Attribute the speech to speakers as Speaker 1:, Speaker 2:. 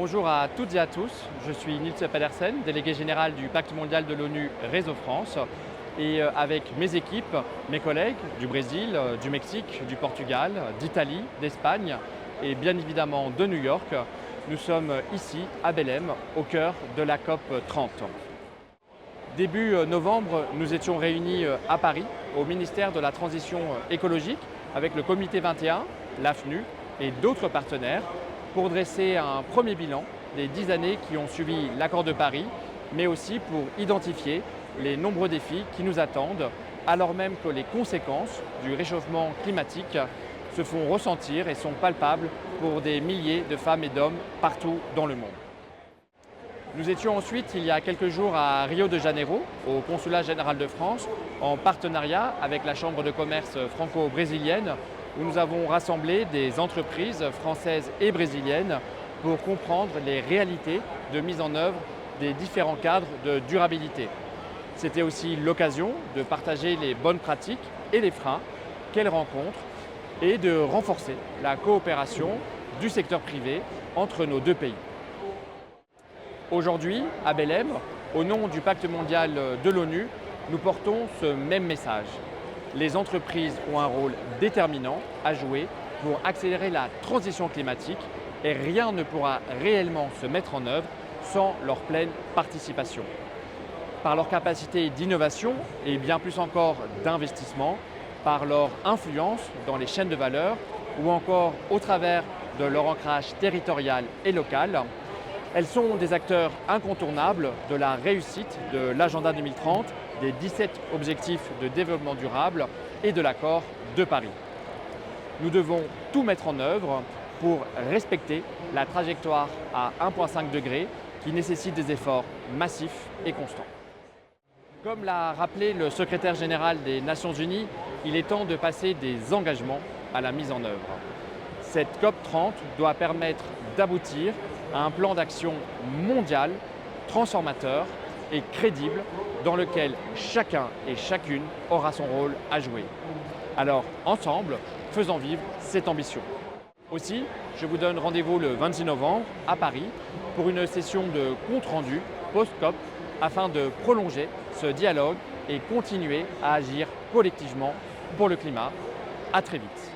Speaker 1: Bonjour à toutes et à tous, je suis Nils Pedersen, délégué général du Pacte mondial de l'ONU Réseau France. Et avec mes équipes, mes collègues du Brésil, du Mexique, du Portugal, d'Italie, d'Espagne et bien évidemment de New York, nous sommes ici à Belém, au cœur de la COP 30. Début novembre, nous étions réunis à Paris, au ministère de la Transition écologique, avec le Comité 21, l'AFNU et d'autres partenaires, pour dresser un premier bilan des 10 années qui ont suivi l'accord de Paris, mais aussi pour identifier les nombreux défis qui nous attendent, alors même que les conséquences du réchauffement climatique se font ressentir et sont palpables pour des milliers de femmes et d'hommes partout dans le monde. Nous étions ensuite, il y a quelques jours, à Rio de Janeiro, au Consulat général de France, en partenariat avec la Chambre de commerce franco-brésilienne, où nous avons rassemblé des entreprises françaises et brésiliennes pour comprendre les réalités de mise en œuvre des différents cadres de durabilité. C'était aussi l'occasion de partager les bonnes pratiques et les freins qu'elles rencontrent et de renforcer la coopération du secteur privé entre nos deux pays. Aujourd'hui, à Belém, au nom du Pacte mondial de l'ONU, nous portons ce même message. Les entreprises ont un rôle déterminant à jouer pour accélérer la transition climatique et rien ne pourra réellement se mettre en œuvre sans leur pleine participation. Par leur capacité d'innovation et bien plus encore d'investissement, par leur influence dans les chaînes de valeur ou encore au travers de leur ancrage territorial et local, elles sont des acteurs incontournables de la réussite de l'agenda 2030, des 17 objectifs de développement durable et de l'accord de Paris. Nous devons tout mettre en œuvre pour respecter la trajectoire à 1,5 degré qui nécessite des efforts massifs et constants. Comme l'a rappelé le secrétaire général des Nations Unies, il est temps de passer des engagements à la mise en œuvre. Cette COP 30 doit permettre d'aboutir à un plan d'action mondial, transformateur et crédible dans lequel chacun et chacune aura son rôle à jouer. Alors, ensemble, faisons vivre cette ambition. Aussi, je vous donne rendez-vous le 26 novembre à Paris pour une session de compte-rendu post-COP afin de prolonger ce dialogue et continuer à agir collectivement pour le climat. À très vite.